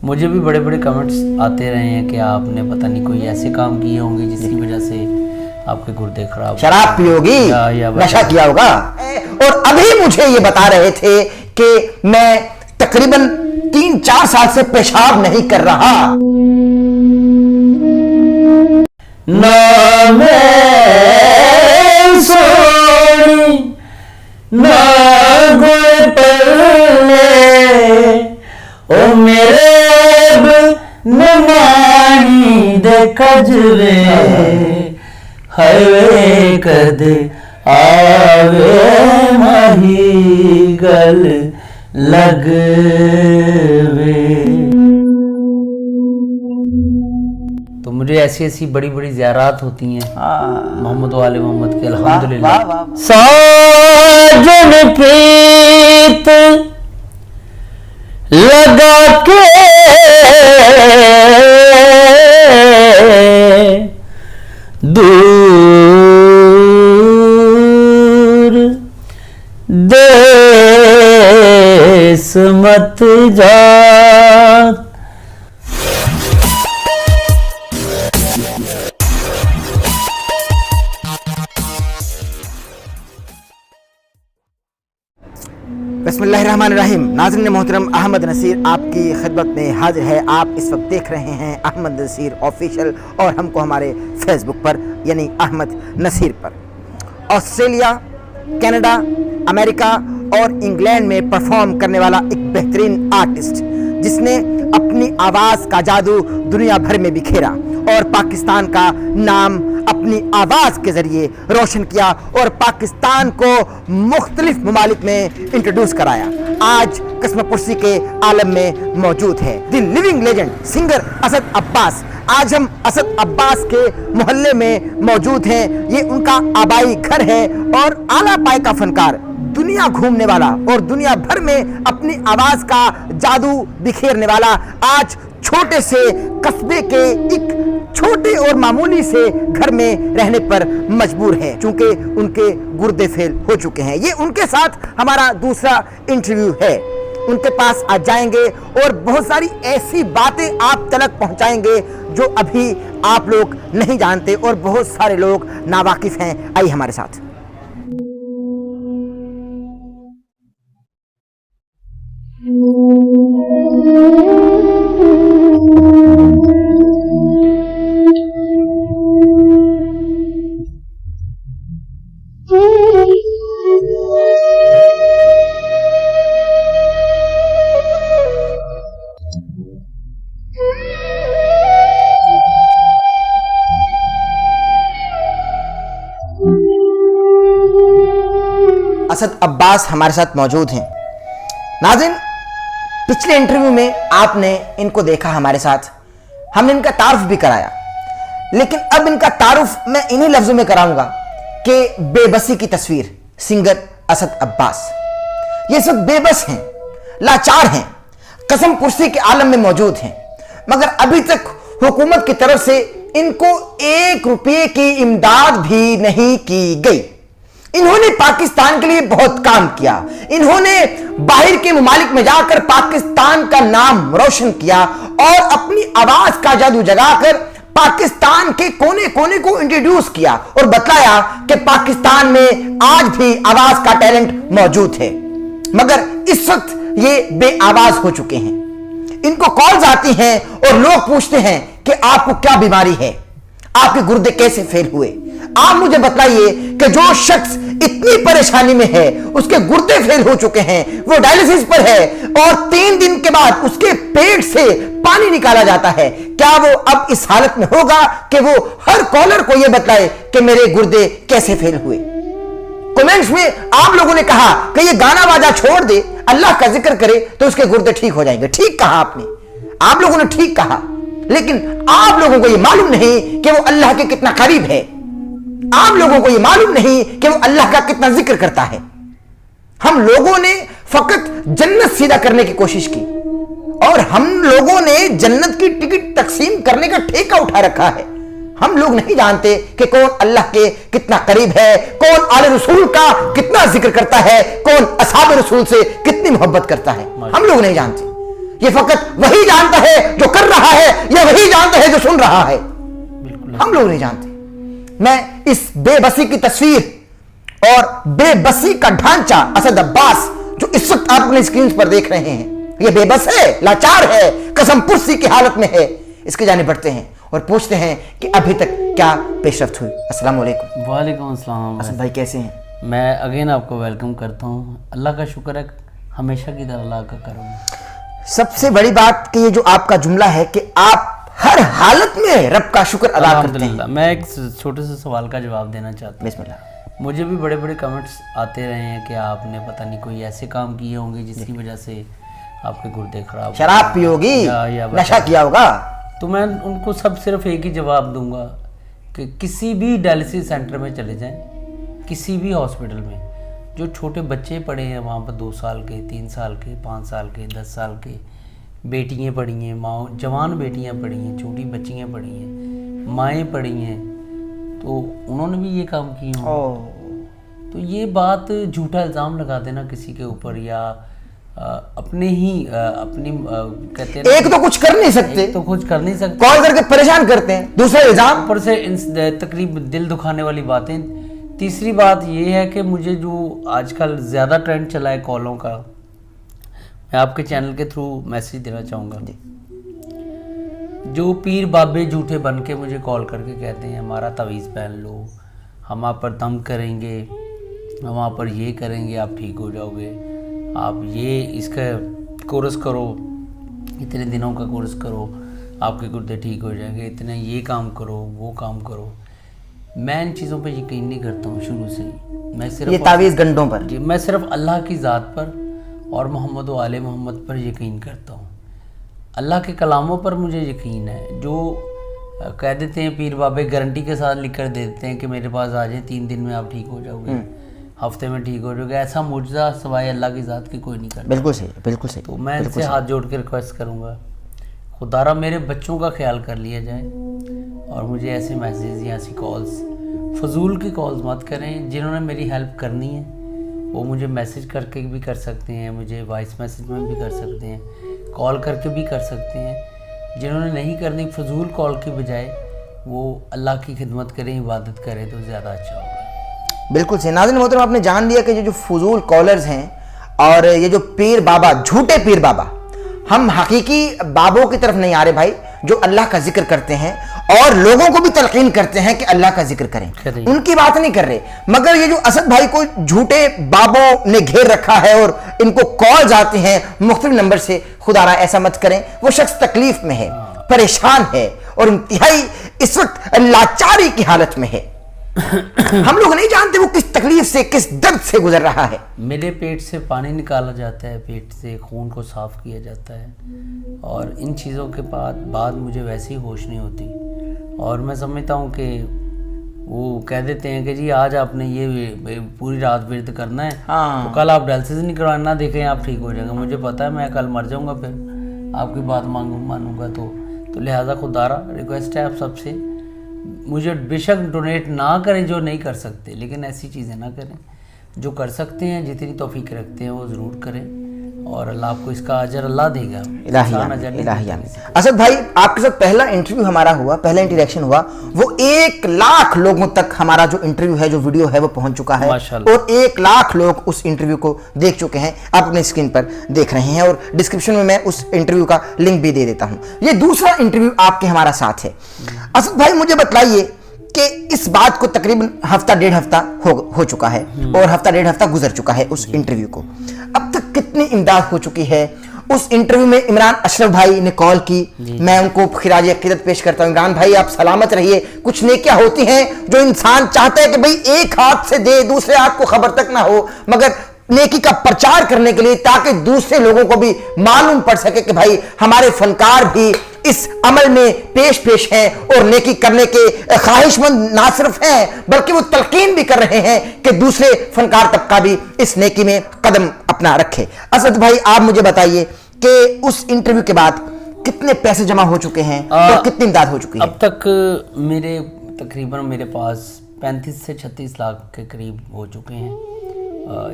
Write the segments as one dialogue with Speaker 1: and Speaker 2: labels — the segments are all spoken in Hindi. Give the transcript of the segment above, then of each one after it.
Speaker 1: मुझे भी बड़े बड़े कमेंट्स आते रहे हैं कि आपने पता नहीं कोई ऐसे काम किए होंगे जिसकी वजह से आपके गुर्दे खराब,
Speaker 2: शराब पी होगी, नशा किया होगा। और अभी मुझे ये बता रहे थे कि मैं तकरीबन 3-4 साल से पेशाब नहीं कर रहा।
Speaker 1: ना मैं सोनी ना गुल पल्ले ओ मेरे नमानी दे कजरे हवे कद आवे माही गल लगवे। तो मुझे ऐसी ऐसी बड़ी बड़ी ज़ियारात होती हैं मोहम्मद वाले मोहम्मद के, अल्हम्दुलिल्लाह। साजन प्रीत लगा के दूर देश मत जा।
Speaker 2: बिस्मिल्लाहिर्रहमानिर्रहीम। नाज़रीन मोहतरम, अहमद नसीर आपकी खिदमत में हाजिर है। आप इस वक्त देख रहे हैं अहमद नसीर ऑफिशियल और हमको हमारे फेसबुक पर यानी अहमद नसीर पर। ऑस्ट्रेलिया, कनाडा, अमेरिका और इंग्लैंड में परफॉर्म करने वाला एक बेहतरीन आर्टिस्ट जिसने अपनी आवाज़ का जादू दुनिया भर में बिखेरा और पाकिस्तान का नाम अपनी आवाज़ के ज़रिए रोशन किया और पाकिस्तान को मुख्तलिफ ममालिक में इंट्रोड्यूस कराया। आज कस्मपुर्सी के आलम में मौजूद है the living legend singer Asad Abbas. आज हम असद अब्बास के मोहल्ले में मौजूद हैं। ये उनका आबाई घर है और आला पाए का फनकार, दुनिया घूमने वाला और दुनिया भर में अपनी आवाज़ का जादू बिखेरने वाला आज छोटे से कस्बे के एक छोटे और मामूली से घर में रहने पर मजबूर है क्योंकि उनके गुर्दे फेल हो चुके हैं। ये उनके साथ हमारा दूसरा इंटरव्यू है। उनके पास आज जाएंगे और बहुत सारी ऐसी बातें आप तक पहुंचाएंगे जो अभी आप लोग नहीं जानते और बहुत सारे लोग नावाकिफ हैं। आइए हमारे साथ। असद अब्बास हमारे साथ मौजूद हैं। नाज़रीन, पिछले इंटरव्यू में आपने इनको देखा हमारे साथ, हमने इनका तारुफ भी कराया, लेकिन अब इनका तारुफ मैं इन्हीं लफ्जों में कराऊंगा कि बेबसी की तस्वीर सिंगर असद अब्बास। ये इस वक्त बेबस हैं, लाचार हैं, कसम कुर्सी के आलम में मौजूद हैं, मगर अभी तक हुकूमत की तरफ से इनको 1 रुपये की इमदाद भी नहीं की गई। इन्होंने पाकिस्तान के लिए बहुत काम किया। इन्होंने बाहर के मुमालिक में जाकर पाकिस्तान का नाम रोशन किया और अपनी आवाज का जादू जगाकर पाकिस्तान के कोने कोने को इंट्रोड्यूस किया और बतलाया कि पाकिस्तान में आज भी आवाज का टैलेंट मौजूद है। मगर इस वक्त ये बेआवाज हो चुके हैं। इनको कॉल्स आती हैं और लोग पूछते हैं कि आपको क्या बीमारी है, आपके गुर्दे कैसे फेल हुए। आप मुझे बताइए कि जो शख्स इतनी परेशानी में है, उसके गुर्दे फेल हो चुके हैं, वो डायलिसिस पर है और 3 दिन के बाद उसके पेट से पानी निकाला जाता है, क्या वो अब इस हालत में होगा कि वो हर कॉलर को यह बताए कि मेरे गुर्दे कैसे फेल हुए। कमेंट्स में आप लोगों ने कहा कि ये गाना बाजा छोड़ दे, अल्लाह का जिक्र करे तो उसके गुर्दे ठीक हो जाएंगे। ठीक कहा आपने, आप लोगों ने ठीक कहा, लेकिन आप लोगों को यह मालूम नहीं कि वो अल्लाह के कितना करीब है। आप लोगों को यह मालूम नहीं कि वो अल्लाह का कितना जिक्र करता है। हम लोगों ने फकत जन्नत सीधा करने की कोशिश की और हम लोगों ने जन्नत की टिकट तकसीम करने का ठेका उठा रखा है। हम लोग नहीं जानते कि कौन अल्लाह के कितना करीब है, कौन आले रसूल का कितना जिक्र करता है, कौन असहाब रसूल से कितनी मोहब्बत करता है। हम लोग नहीं जानते। ये फकत वही जानता है जो कर रहा है, या वही जानता है जो सुन रहा है।
Speaker 1: बिल्कुल
Speaker 2: हम लोग नहीं जानते। मैं इस बेबसी की तस्वीर और बेबसी का ढांचा असद अब्बास जो इस वक्त आप अपने स्क्रीन पर देख रहे हैं, ये बेबस है, लाचार है, कसम पुर्सी की हालत में है। इसके जाने बढ़ते हैं और पूछते हैं कि अभी तक क्या पेशरफ्त हुई। अस्सलाम वालेकुम।
Speaker 1: वालेकुम अस्सलाम।
Speaker 2: असद भाई कैसे हैं?
Speaker 1: मैं अगेन आपको वेलकम करता हूँ। अल्लाह का शुक्र है, हमेशा की तरह अल्लाह का करम है।
Speaker 2: सबसे बड़ी बात कि ये जो आपका जुमला है कि आप हर हालत में रब का शुक्र अदा करते हैं।
Speaker 1: अल्हम्दुलिल्लाह। मैं एक छोटे से सवाल का जवाब देना चाहता हूँ।
Speaker 2: बिस्मिल्लाह।
Speaker 1: मुझे भी बड़े बड़े कमेंट्स आते रहे हैं कि आपने पता नहीं कोई ऐसे काम किए होंगे जिसकी वजह से आपके गुर्दे खराब,
Speaker 2: शराब पी होगी,
Speaker 1: या
Speaker 2: नशा किया होगा।
Speaker 1: तो मैं उनको सब सिर्फ एक ही जवाब दूंगा कि किसी भी डायलिसिस सेंटर में चले जाएं, किसी भी हॉस्पिटल में, जो छोटे बच्चे पड़े हैं वहाँ पर 2 साल के, 3 साल के, 5 साल के, 10 साल के, बेटियाँ पड़ी हैं, माँ जवान बेटियाँ पड़ी हैं, छोटी बच्चियाँ पड़ी हैं, माएँ पड़ी हैं, तो उन्होंने भी ये काम किए हों। तो ये बात झूठा इल्ज़ाम लगा देना किसी के ऊपर, या अपने ही अपनी कहते हैं
Speaker 2: एक तो कुछ कर नहीं सकते,
Speaker 1: तो कुछ कर नहीं सकते,
Speaker 2: कॉल करके परेशान करते हैं, दूसरा इल्जाम,
Speaker 1: ऊपर से तकरीब दिल दुखाने वाली बातें। तीसरी बात ये है कि मुझे जो आजकल ज़्यादा ट्रेंड चला है कॉलों का, मैं आपके चैनल के थ्रू मैसेज देना चाहूँगा। जो पीर बाबे झूठे बन के मुझे कॉल करके कहते हैं हमारा तवीज़ पहन लो, हम आप पर दम करेंगे, हम आप पर ये करेंगे, आप ठीक हो जाओगे, आप ये इसका कोर्स करो, इतने दिनों का कोर्स करो, आपके गुर्दे ठीक हो जाएंगे, इतने ये काम करो, वो काम करो। मैं इन चीज़ों पे यकीन नहीं करता हूँ शुरू से ही। मैं सिर्फ
Speaker 2: ये तावीज़ गंडों पर
Speaker 1: जी, मैं सिर्फ अल्लाह की ज़ात पर और मोहम्मद व आले मोहम्मद पर यकीन करता हूँ। अल्लाह के कलामों पर मुझे यकीन है। जो कह देते हैं पीर बाबे, गारंटी के साथ लिख कर दे देते हैं कि मेरे पास आ जाए, 3 दिन में आप ठीक हो जाओगे, हफ्ते में ठीक हो जाओगे, ऐसा मुजज़ा सवाए अल्लाह की ज़ात की कोई नहीं करता।
Speaker 2: बिल्कुल सही, बिल्कुल सही।
Speaker 1: तो मैं इनसे हाथ जोड़ के रिक्वेस्ट करूँगा, खुदारा मेरे बच्चों का ख्याल कर लिया जाए और मुझे ऐसे मैसेज या ऐसी कॉल्स, फजूल की कॉल्स मत करें। जिन्होंने मेरी हेल्प करनी है वो मुझे मैसेज करके भी कर सकते हैं, मुझे वॉइस मैसेज में भी कर सकते हैं, कॉल करके भी कर सकते हैं। जिन्होंने नहीं करनी, फजूल कॉल की बजाय वो अल्लाह की खिदमत करें, इबादत करें तो ज़्यादा अच्छा होगा।
Speaker 2: बिल्कुल सही। नाज़रीन मोहतरम, आपने जान लिया कि ये जो फजूल कॉलर्स हैं और ये जो पीर बाबा, झूठे पीर बाबा, हम हकीकी बाबों की तरफ नहीं आ रहे भाई, जो अल्लाह का जिक्र करते हैं और लोगों को भी तलकीन करते हैं कि अल्लाह का जिक्र करें, उनकी बात नहीं कर रहे। मगर ये जो असद भाई को झूठे बाबों ने घेर रखा है और इनको कॉल्स आते हैं मुख्तलिफ नंबर से, खुदारा ऐसा मत करें। वो शख्स तकलीफ में है, परेशान है और इंतहाई इस वक्त लाचारी की हालत में है। हम लोग नहीं जानते वो किस तकलीफ से, किस दर्द से गुजर रहा है।
Speaker 1: मेरे पेट से पानी निकाला जाता है, पेट से खून को साफ किया जाता है, और इन चीज़ों के बाद मुझे वैसे ही होश नहीं होती। और मैं समझता हूँ कि वो कह देते हैं कि जी आज आपने ये पूरी रात विर्द करना है, तो कल आप डायलिसिस नहीं करवाना, देखें आप ठीक हो जाएंगे। मुझे पता है मैं कल मर जाऊँगा, फिर आपकी बात मानूंगा। तो लिहाजा खुदारा रिक्वेस्ट है आप सबसे, मुझे बेशक डोनेट ना करें जो नहीं कर सकते, लेकिन ऐसी चीज़ें ना करें। जो कर सकते हैं, जितनी तौफीक रखते हैं वो ज़रूर करें, और अल्लाह आपको इसका अजर अल्लाह देगा।
Speaker 2: असद भाई, आपके साथ पहला इंटरव्यू हमारा हुआ, पहला इंटरेक्शन हुआ, वो 1 लाख लोगों तक हमारा जो इंटरव्यू है, जो वीडियो है, वो पहुंच चुका है और 1 लाख लोग उस इंटरव्यू को देख चुके हैं। आप अपने स्क्रीन पर देख रहे हैं और डिस्क्रिप्शन में मैं उस इंटरव्यू का लिंक भी दे देता हूं। ये दूसरा इंटरव्यू आपके हमारा साथ है। असद भाई, मुझे बताइए कि इस बात को तकरीबन हफ्ता 1.5 हफ्ता हो चुका है और हफ्ता 1.5 हफ्ता गुजर चुका है उस इंटरव्यू को। अब तक कितनी इमदाद हो चुकी है? उस इंटरव्यू में इमरान अशरफ भाई ने कॉल की, मैं उनको खिराज अकीदत पेश करता हूं। इमरान भाई, आप सलामत रहिए। कुछ नेकियां होती हैं जो इंसान चाहता है कि भाई एक हाथ से दे, दूसरे हाथ को खबर तक ना हो, मगर नेकी का प्रचार करने के लिए, ताकि दूसरे लोगों को भी मालूम पड़ सके कि भाई हमारे फनकार भी इस अमल में पेश हैं और नेकी करने के ख्वाहिशमंद ना सिर्फ हैं बल्कि वो तलकीन भी कर रहे हैं कि दूसरे फनकार तबका भी इस नेकी में कदम अपना रखे। असद भाई, आप मुझे बताइए कि उस इंटरव्यू के बाद कितने पैसे जमा हो चुके हैं और कितनी इमदाद हो चुकी है?
Speaker 1: अब तक तकरीबन मेरे पास 35 से 36 लाख के करीब हो चुके हैं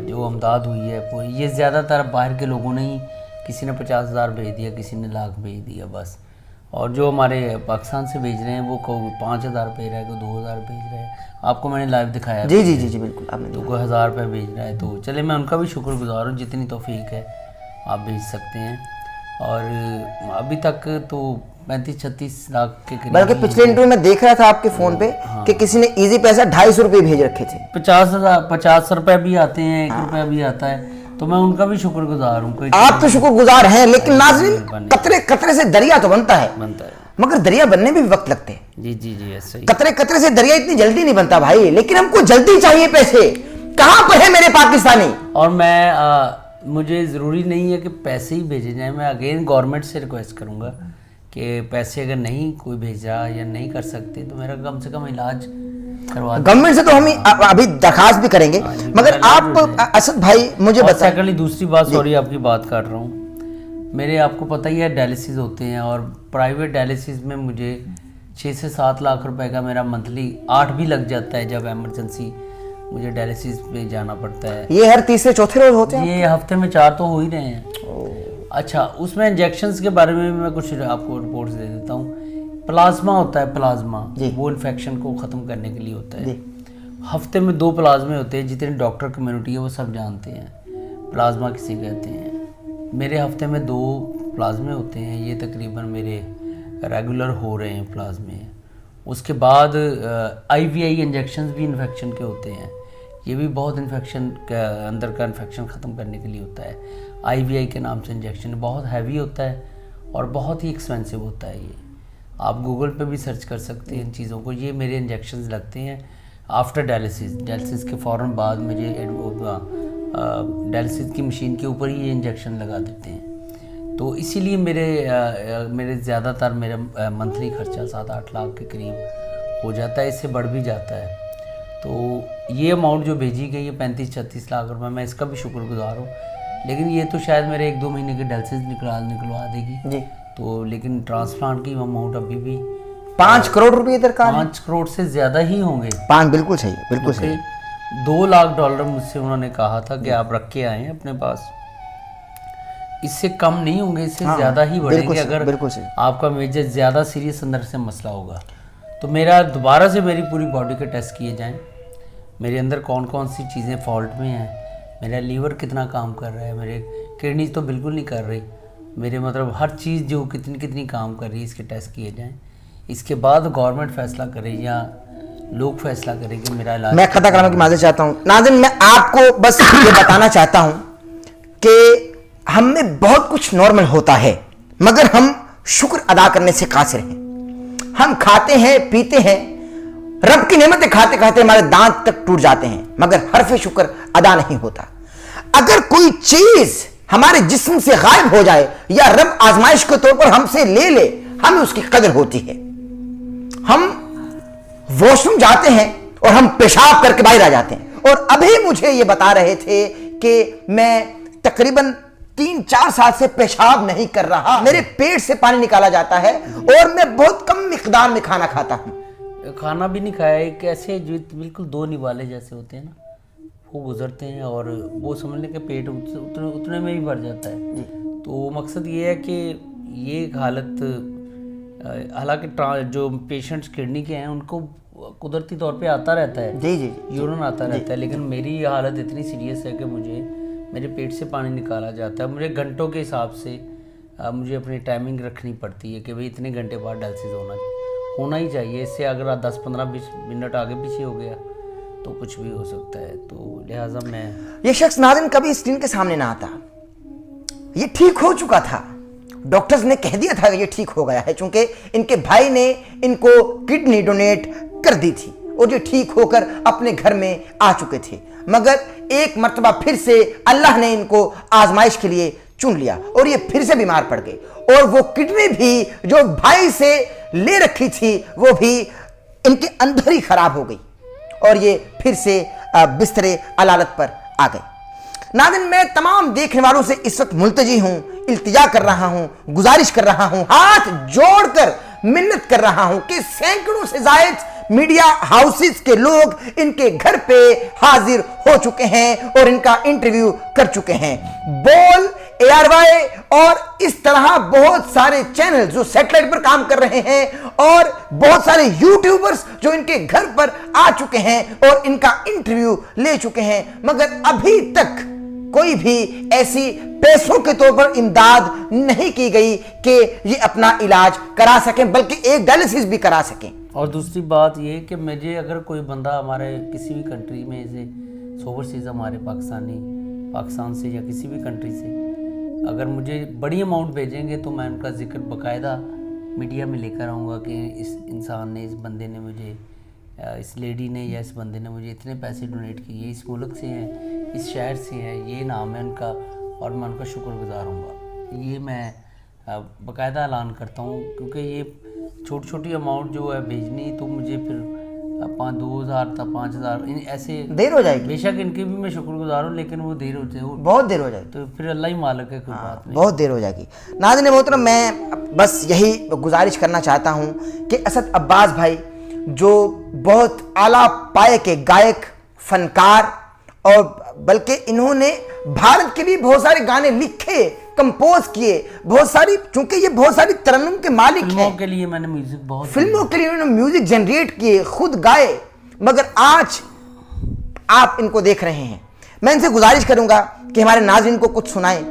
Speaker 1: जो इमदाद हुई है पूरी। ये ज़्यादातर बाहर के लोगों ने ही किसी ने 50,000 भेज दिया, किसी ने लाख भेज दिया बस। और जो हमारे पाकिस्तान से भेज रहे हैं वो कोई 5,000 भेज रहा है, कोई 2,000 भेज रहा है। आपको मैंने लाइव दिखाया
Speaker 2: जी जी जी जी बिल्कुल, आपने
Speaker 1: तो कोई 1,000 रुपये भेज रहा है। तो चले, मैं उनका भी शुक्रगुजार हूँ, जितनी तौफीक है आप भेज सकते हैं। और अभी तक तो 35-36 लाख के करीब।
Speaker 2: बल्कि पिछले इंटरव्यू में देख रहा था आपके फोन पे कि किसी ने इजी पैसा 250 रुपये भेज रखे थे।
Speaker 1: 50 रुपये भी आते हैं, 1 रुपया भी आता है, तो मैं उनका भी शुक्रगुजार हूँ।
Speaker 2: आप तो शुक्रगुजार हैं, लेकिन नाज़रीन कतरे कतरे से दरिया तो बनता है, मगर दरिया बनने में भी वक्त लगते हैं।
Speaker 1: जी जी जी ऐसे ही।
Speaker 2: कतरे कतरे से दरिया इतनी जल्दी नहीं बनता भाई, लेकिन हमको जल्दी चाहिए पैसे। कहां पर है मेरे पाकिस्तानी?
Speaker 1: और मैं मुझे ज़रूरी नहीं है कि पैसे ही भेजे जाएं। मैं अगेन गवर्नमेंट से रिक्वेस्ट करूंगा कि पैसे अगर नहीं कोई भेजा या नहीं कर सकते तो मेरा कम से कम इलाज करवा।
Speaker 2: गवर्नमेंट से तो हम अभी दरखास्त भी करेंगे, मगर आप असद भाई मुझे बताएं।
Speaker 1: सेकंडली दूसरी बात, सॉरी आपकी बात काट रहा हूँ, मेरे आपको पता ही है डायलिसिस होते हैं, और प्राइवेट डायलिसिस में मुझे 6 से 7 लाख रुपए का मेरा मंथली 8 भी लग जाता है जब एमरजेंसी मुझे डायलिसिस पे जाना पड़ता है।
Speaker 2: ये हर तीसरे चौथे रोज होते हैं?
Speaker 1: ये हफ्ते में 4 तो हो ही रहे हैं। अच्छा, उसमें इंजेक्शंस के बारे में मैं कुछ आपको रिपोर्ट्स दे देता हूँ। प्लाज्मा होता है, प्लाज्मा वो इन्फेक्शन को ख़त्म करने के लिए होता है। हफ्ते में 2 प्लाज्मे होते हैं, जितने डॉक्टर कम्युनिटी है वो सब जानते हैं प्लाज्मा किसे कहते हैं। मेरे हफ्ते में 2 प्लाज्मे होते हैं, ये तकरीबन मेरे रेगुलर हो रहे हैं प्लाज्मे। उसके बाद IVI इंजेक्शंस भी इन्फेक्शन के होते हैं, ये भी बहुत इन्फेक्शन का अंदर का इन्फेक्शन ख़त्म करने के लिए होता है। IVI के नाम से इंजेक्शन बहुत हैवी होता है और बहुत ही एक्सपेंसिव होता है। ये आप गूगल पे भी सर्च कर सकते हैं इन चीज़ों को। ये मेरे इंजेक्शंस लगते हैं आफ्टर डायलिसिस के फ़ौरन बाद मुझे डायलिसिस की मशीन के ऊपर ही ये इंजेक्शन लगा देते हैं। तो इसीलिए मेरे ज़्यादातर मेरा मंथली खर्चा 7-8 लाख के करीब हो जाता है, इससे बढ़ भी जाता है। तो ये अमाउंट जो भेजी गई है 35-36 लाख रुपए, मैं इसका भी शुक्रगुजार हूँ। लेकिन ये तो शायद मेरे 1-2 महीने की डायलिसिस निकलवा देगी
Speaker 2: जी।
Speaker 1: तो लेकिन ट्रांसप्लांट की अमाउंट अभी भी
Speaker 2: 5 करोड़ रुपए दरकार।
Speaker 1: 5 करोड़ से ज़्यादा ही होंगे।
Speaker 2: 5 बिल्कुल सही, बिल्कुल सही।
Speaker 1: $2 लाख मुझसे उन्होंने कहा था कि आप रख के आए अपने पास, इससे कम नहीं होंगे, इससे ज़्यादा ही बढ़ेंगे अगर आपका मेजर ज़्यादा सीरियस अंदर से मसला होगा। तो मेरा दोबारा से मेरी पूरी बॉडी के टेस्ट किए जाएं, मेरे अंदर कौन कौन सी चीज़ें फॉल्ट में हैं, मेरा लीवर कितना काम कर रहा है, मेरे किडनी तो बिल्कुल नहीं कर रही, मेरे मतलब हर चीज़ जो कितनी कितनी काम कर रही है, इसके टेस्ट किए जाएं। इसके बाद गवर्नमेंट फैसला करे या लोग फैसला करें कि मेरा इलाज।
Speaker 2: मैं खता कराने की माजूद चाहता हूँ नाज़रीन, मैं आपको बस ये बताना चाहता हूँ कि हम में बहुत कुछ नॉर्मल होता है, मगर हम शुक्र अदा करने से कासिर हैं। हम खाते हैं, पीते हैं, रब की नेमतें खाते खाते हमारे दांत तक टूट जाते हैं, मगर हर्फ शुक्र अदा नहीं होता। अगर कोई चीज हमारे जिस्म से गायब हो जाए या रब आजमाइश के तौर पर हमसे ले ले, हमें उसकी कदर होती है। हम वॉशरूम जाते हैं और हम पेशाब करके बाहर आ जाते हैं, और अभी मुझे ये बता रहे थे कि मैं तकरीबन 3-4 साल से पेशाब नहीं कर रहा, मेरे पेट से पानी निकाला जाता है और मैं बहुत कम मिकदार में खाना खाता हूं।
Speaker 1: खाना भी नहीं खाया, एक ऐसे बिल्कुल 2 निवाले जैसे होते हैं ना, वो गुजरते हैं और वो समझ लें कि पेट उतने में ही भर जाता है। तो मकसद ये है कि ये एक हालत, हालांकि जो पेशेंट्स किडनी के हैं उनको कुदरती तौर पे आता रहता है,
Speaker 2: जी जी
Speaker 1: यूरिन आता रहता है, लेकिन मेरी हालत इतनी सीरियस है कि मेरे पेट से पानी निकाला जाता है। मुझे घंटों के हिसाब से मुझे अपनी टाइमिंग रखनी पड़ती है कि भाई इतने घंटे बाद डायलिसिस होना ही चाहिए। इससे अगर 10-15-20 मिनट आगे पीछे हो गया तो कुछ भी हो सकता है। तो लिहाजा मैं,
Speaker 2: ये शख्स नाज़रीन कभी स्क्रीन के सामने ना आता, ये ठीक हो चुका था, डॉक्टर्स ने कह दिया था कि ये ठीक हो गया है, चूंकि इनके भाई ने इनको किडनी डोनेट कर दी थी और ये ठीक होकर अपने घर में आ चुके थे। मगर एक मर्तबा फिर से अल्लाह ने इनको आजमाइश के लिए चुन लिया और ये फिर से बीमार पड़ गए, और वो किडनी भी जो भाई से ले रखी थी वो भी इनके अंदर ही खराब हो गई और ये फिर से बिस्तरे अलालत पर आ गए। नाज़रीन, मैं तमाम देखने वालों से इस वक्त मुल्तजी हूं, इल्तिजा कर रहा हूं, गुजारिश कर रहा हूं, हाथ जोड़कर मिन्नत कर रहा हूं कि सैकड़ों से जायद मीडिया हाउसेस के लोग इनके घर पे हाजिर हो चुके हैं और इनका इंटरव्यू कर चुके हैं। बोल ARY और इस तरह बहुत सारे चैनल जो सैटेलाइट पर काम कर रहे हैं और बहुत सारे यूट्यूबर्स जो इनके घर पर आ चुके हैं और इनका इंटरव्यू ले चुके हैं, मगर अभी तक कोई भी ऐसी पैसों के तौर पर इमदाद नहीं की गई कि ये अपना इलाज करा सकें, बल्कि एक डायलिसिस भी करा सकें।
Speaker 1: और दूसरी बात ये कि मुझे अगर कोई बंदा हमारे किसी भी कंट्री में जैसे ओवरसीज़ हमारे पाकिस्तान से या किसी भी कंट्री से अगर मुझे बड़ी अमाउंट भेजेंगे तो मैं उनका जिक्र बाकायदा मीडिया में लेकर आऊँगा कि इस इंसान ने, इस बंदे ने मुझे, इस लेडी ने या इस बंदे ने मुझे इतने पैसे डोनेट किए, इस मुल्क से हैं, इस शहर से हैं, ये नाम है उनका और मैं उनका शुक्रगुजार हूँगा। ये मैं बाकायदा ऐलान करता हूँ, क्योंकि ये छोटी छोटी अमाउंट जो है भेजनी तो मुझे फिर 2,000 था 5,000 ऐसे
Speaker 2: देर हो जाएगी।
Speaker 1: बेशक इनके भी मैं शुक्रगुजार हूँ, लेकिन वो देर होते हैं,
Speaker 2: बहुत देर हो जाएगी,
Speaker 1: तो फिर अल्लाह ही मालिक है, कोई बात नहीं,
Speaker 2: बहुत देर हो जाएगी। नाज़रीन मोहतरम, मैं बस यही गुजारिश करना चाहता हूँ कि असद अब्बास भाई जो बहुत आला पाए के गायक, फनकार और बल्कि इन्होंने भारत के भी बहुत सारे गाने लिखे, कंपोज किए, बहुत सारी, चूंकि ये बहुत सारी तरन्नुम के मालिक हैं,
Speaker 1: फिल्मों के लिए मैंने म्यूजिक बहुत,
Speaker 2: फिल्मों के लिए उन्होंने म्यूजिक जनरेट किए, खुद गाए, मगर आज आप इनको देख रहे हैं। मैं इनसे गुजारिश करूंगा कि हमारे नाज़रीन को कुछ सुनाएं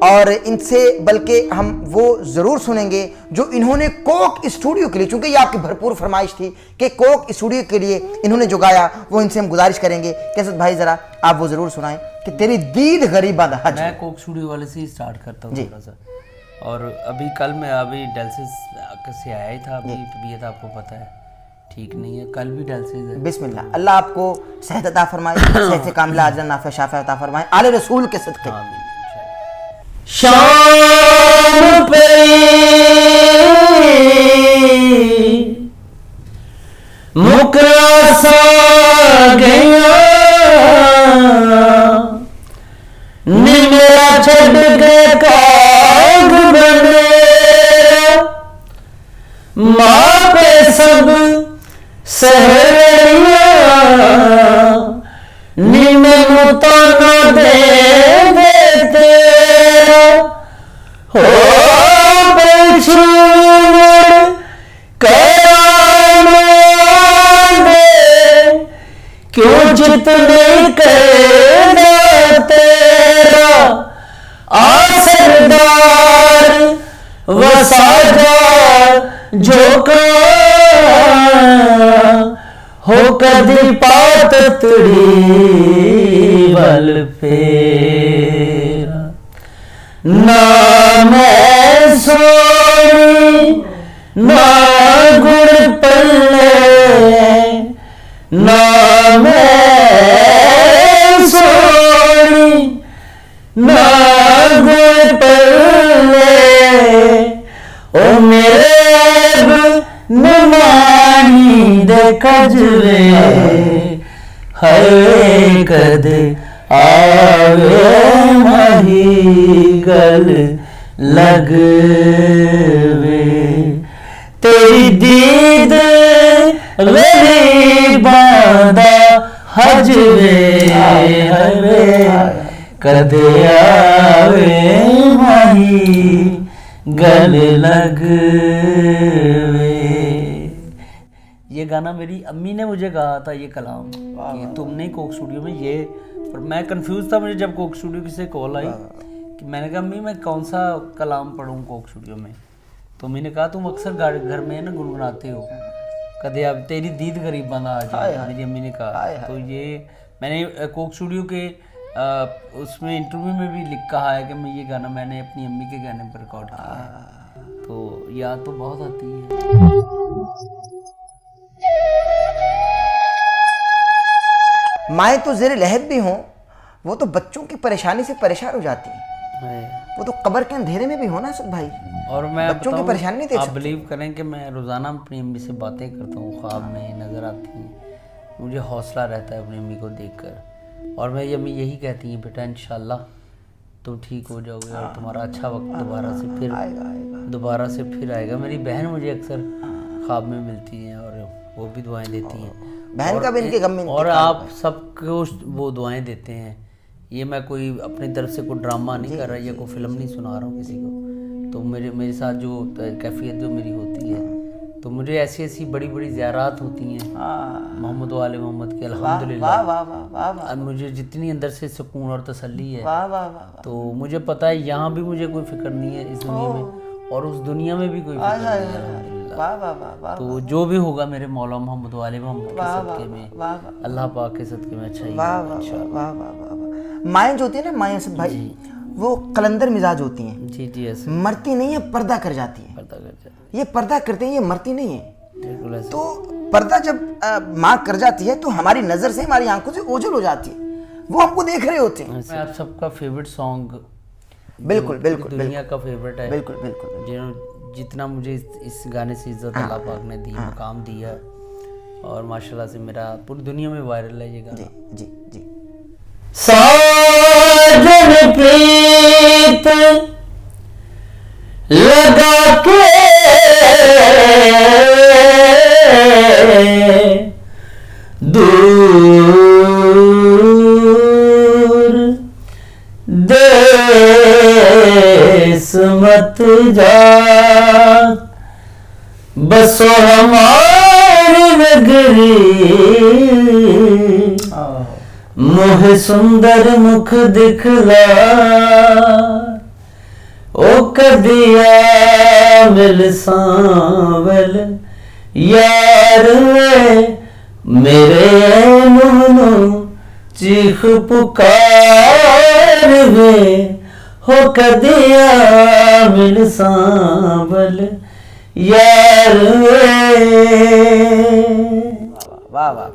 Speaker 2: और इनसे बल्कि हम वो ज़रूर सुनेंगे जो इन्होंने कोक स्टूडियो के लिए, चूंकि ये आपकी भरपूर फरमाइश थी कि कोक स्टूडियो के लिए इन्होंने जो गाया, वो इनसे हम गुजारिश करेंगे कि असद भाई ज़रा आप वो ज़रूर सुनाएं कि तेरी दीद गरीबा दा हज।
Speaker 1: मैं कोक स्टूडियो वाले से ही स्टार्ट करता हूँ थोड़ा सा। और अभी कल मैं डायलिसिस से आया ही था, अभी तबीयत आपको पता है ठीक नहीं है, कल भी डायलिसिस है।
Speaker 2: बिस्मिल्लाह, अल्लाह आपको सेहत अता फरमाए, सेहत कामिला अजर नाफ़े शाफ़े अता फरमाए, आले रसूल के सदक़े।
Speaker 1: शाम पे मुकरा सा गया निमेरा छड़ के काग बने, माँ पे सब सहरिया निमे मुताना दे देते हो क्यों जितने कहना तेरा आसरदार वसाजा जो का हो कदी पात तुड़ी बल फेरा, ना मैं सोनी ना गुड़ पल्ले, ना मैं सोनी ना गुड़ पल्ले, ओ मेरे नुमानी दे कजरे हरे कद आवे मही गल लगवे, तेरी दीद मेरी बांदा हजवे हरे कद आवे मही गल लगवे। ये गाना मेरी अम्मी ने मुझे कहा था, ये कलाम कि तुमने कोक स्टूडियो में ये, पर मैं कंफ्यूज था, मुझे जब कोक स्टूडियो की से कॉल आई कि मैंने कहा अम्मी मैं कौन सा कलाम पढ़ूँ कोक स्टूडियो में, तो मैंने कहा तुम अक्सर घर में ना गुनगुनाते हो, कदे अब तेरी दीद गरीब बना आज, मेरी अम्मी ने कहा। तो ये मैंने कोक स्टूडियो के उसमें इंटरव्यू में भी कहा है कि मैं ये गाना मैंने अपनी अम्मी के गाने पर रिकॉर्ड किया है, तो याद तो बहुत आती है।
Speaker 2: माएँ तो ज़ेरे लहद भी हों, वो तो बच्चों की परेशानी से परेशान हो जाती हैं, वो तो कब्र के अंधेरे में भी हो ना सब भाई,
Speaker 1: और मैं
Speaker 2: बच्चों की परेशानी नहीं देख
Speaker 1: आप
Speaker 2: सकते।
Speaker 1: बिलीव करें कि मैं रोज़ाना अपनी अम्मी से बातें करता हूँ, ख्वाब में नज़र आती हैं, मुझे हौसला रहता है अपनी अम्मी को देखकर, और मेरी अम्मी यही कहती हैं बेटा इंशाल्लाह तुम ठीक हो जाओगे और तुम्हारा अच्छा वक्त दोबारा से फिर आएगा। मेरी बहन मुझे अक्सर ख्वाब में मिलती हैं और वो भी दुआएं देती हैं,
Speaker 2: बहन का भी इनके गम में
Speaker 1: और आप सबको वो दुआएं देते हैं, ये मैं कोई अपनी तरफ से कोई ड्रामा नहीं कर रहा या कोई फिल्म नहीं सुना रहा हूँ किसी को। तो मेरे साथ जो कैफियत जो मेरी होती है, तो मुझे ऐसी ऐसी बड़ी बड़ी ज़ियारात होती हैं मोहम्मद वाले मोहम्मद के, अल्हम्दुलिल्लाह। अब मुझे जितनी अंदर से सुकून और तसल्ली है, तो मुझे पता है यहाँ भी मुझे कोई फिक्र नहीं है इस दुनिया में, और उस दुनिया में भी कोई फिक्र नहीं है अल्हम्दुलिल्लाह। तो जो भी होगा मेरे मौला मोहम्मद वाले मोहम्मद के सदके में, अल्लाह पाक के सदके में अच्छा ही होगा इंशाअल्लाह।
Speaker 2: माएँ जो होती है ना, माएँ असद भाई, वो कलंदर मिजाज होती हैं।
Speaker 1: जी जी ऐसे
Speaker 2: मरती नहीं है, पर्दा कर जाती है।
Speaker 1: पर्दा कर जाती है,
Speaker 2: ये पर्दा करते हैं, ये मरती नहीं है।
Speaker 1: बिल्कुल ऐसे।
Speaker 2: तो पर्दा जब माँ कर जाती है तो हमारी नजर से, हमारी आंखों से ओझल हो जाती है, वो हमको देख रहे होते हैं।
Speaker 1: मैं आप सबका फेवरेट सॉन्ग,
Speaker 2: बिल्कुल बिल्कुल
Speaker 1: दुनिया का फेवरेट है,
Speaker 2: बिल्कुल बिल्कुल।
Speaker 1: जितना मुझे इस गाने से इज्जत अल्लाह पाक ने दी, मकाम दिया, और माशाल्लाह से मेरा पूरी दुनिया में वायरल है ये गाना।
Speaker 2: जी जी जी।
Speaker 1: साजन प्रीत लगा के दूर देश मत जा, बसो हमारी नगरी, मोह सुंदर मुख दिखला, ओ कदिया मिल सांवल यार वे, मेरे नूनू चीख पुकार वे, हो कदिया मिल सांवल यार वे।
Speaker 2: वाह वाह वाह।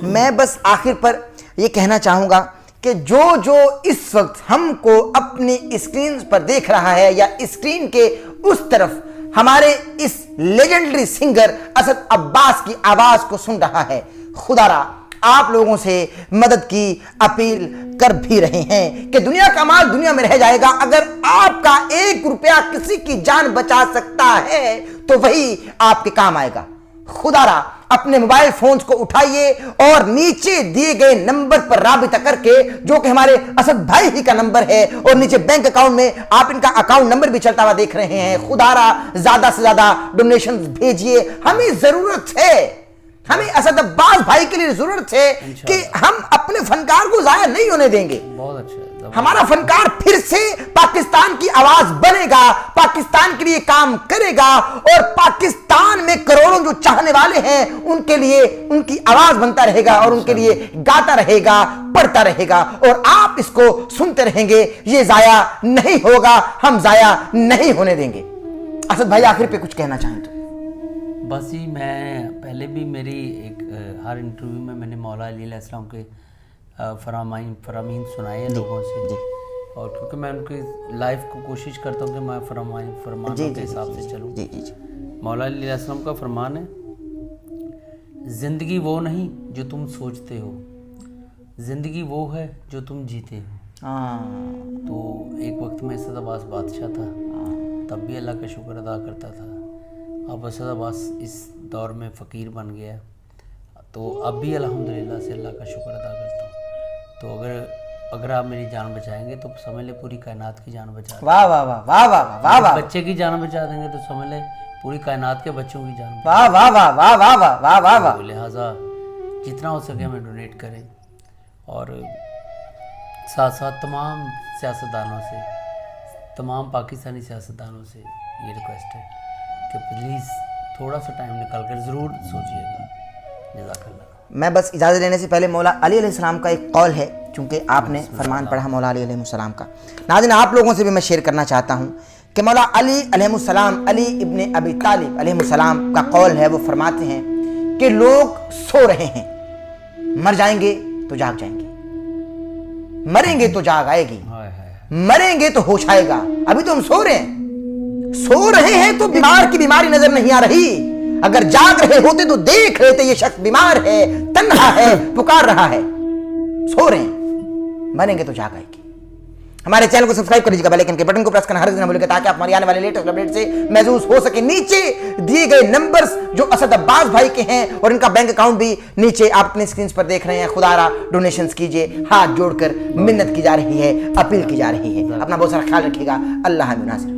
Speaker 2: मैं बस आखिर पर ये कहना चाहूंगा कि जो इस वक्त हमको अपनी स्क्रीन पर देख रहा है या स्क्रीन के उस तरफ हमारे इस लेजेंडरी सिंगर असद अब्बास की आवाज को सुन रहा है, खुदारा आप लोगों से मदद की अपील कर भी रहे हैं कि दुनिया का माल दुनिया में रह जाएगा, अगर आपका 1 रुपया किसी की जान बचा सकता है तो वही आपके काम आएगा। खुदारा अपने मोबाइल फोन्स को उठाइए और नीचे दिए गए नंबर पर राबिता करके, जो कि हमारे असद भाई ही का नंबर है, और नीचे बैंक अकाउंट में आप इनका अकाउंट नंबर भी चलता हुआ देख रहे हैं। खुदारा ज्यादा से ज्यादा डोनेशन भेजिए, हमें जरूरत है, हमें असद अब्बास भाई के लिए जरूरत है कि हम अपने फनकार को जाया नहीं होने देंगे।
Speaker 1: बहुत अच्छा,
Speaker 2: हमारा फनकार फिर से पाकिस्तान की आवाज बनेगा, पाकिस्तान के लिए काम करेगा, और पाकिस्तान में करोड़ों जो चाहने वाले हैं उनके लिए उनकी आवाज बनता रहेगा, और उनके लिए गाता रहेगा, पढ़ता रहेगा, और आप इसको सुनते रहेंगे। ये जाया नहीं होगा, हम जाया नहीं होने देंगे। असद भाई आखिर पे कुछ कहना चाहें तो?
Speaker 1: बस ही मैं पहले भी मेरी एक हर इंटरव्यू में मैंने मौला अली अलैहिस्सलाम के फरामीन सुनाए हैं लोगों से, और क्योंकि मैं उनकी लाइफ को कोशिश करता हूँ कि मैं फरमानों के हिसाब से चलूँ। मौला अली अलैहिस्सलाम का फरमान है, जिंदगी वो नहीं जो तुम सोचते हो, जिंदगी वो है जो तुम जीते हो। तो एक वक्त में असद अब्बास बादशाह था, तब भी अल्लाह का शुक्र अदा करता था। अब असद अब्बास इस दौर में फ़कीर बन गया, तो अब भी अल्हम्दुलिल्लाह से अल्लाह का शुक्र अदा करता हूँ। तो अगर आप मेरी जान बचाएंगे तो समझ ले पूरी कायनात की जान बचा।
Speaker 2: वाह वाह वाह वाह वाह वाह वाह।
Speaker 1: बच्चे की जान बचा देंगे तो समझ ले पूरी कायनात के बच्चों की जान।
Speaker 2: वाह वाह वाह वाह वाह वाह वाह वाह वाह।
Speaker 1: लिहाजा जितना हो सके हमें डोनेट करें, और साथ साथ तमाम सियासतदानों से, तमाम पाकिस्तानी सियासतदानों से ये रिक्वेस्ट है कि प्लीज़ थोड़ा सा टाइम निकाल कर ज़रूर सोचिएगा। जज़ाकल्लाह।
Speaker 2: मैं बस इजाज़त लेने से पहले मौला अली अलैहिस्सलाम का एक कौल है, चूँकि आपने फरमान पढ़ा मौला अली अलैहिस्सलाम का, नाज़रीन आप लोगों से भी मैं शेयर करना चाहता हूँ कि मौला अली अलैहिस्सलाम, अली इब्ने अबी तालिब अलैहिस्सलाम का कौल है। वो फरमाते हैं कि लोग सो रहे हैं, मर जाएंगे तो जाग जाएंगे, मरेंगे तो जाग आएगी, मरेंगे तो होश आएगा। अभी तो हम सो रहे हैं तो बीमार की बीमारी नजर नहीं आ रही। अगर जाग रहे होते तो देख रहे थे ये शख्स बीमार है, तन्हा है, पुकार रहा है। सो रहे हैं, मरेंगे तो जाग आएगी। हमारे चैनल को सब्सक्राइब कर लीजिएगा, बेल आइकन के बटन को प्रेस करना हर दिन न भूलिएगा, ताकि आप हमारी आने वाले लेटेस्ट अपडेट से महसूस हो सके। नीचे दिए गए नंबर्स जो असद अब्बास भाई के हैं और इनका बैंक अकाउंट भी नीचे आप अपने स्क्रीन पर देख रहे हैं। खुदारा डोनेशंस कीजिए, हाथ जोड़कर मिन्नत की जा रही है, अपील की जा रही है। अपना बहुत सारा ख्याल रखिएगा। अल्लाह हामिद नासिर।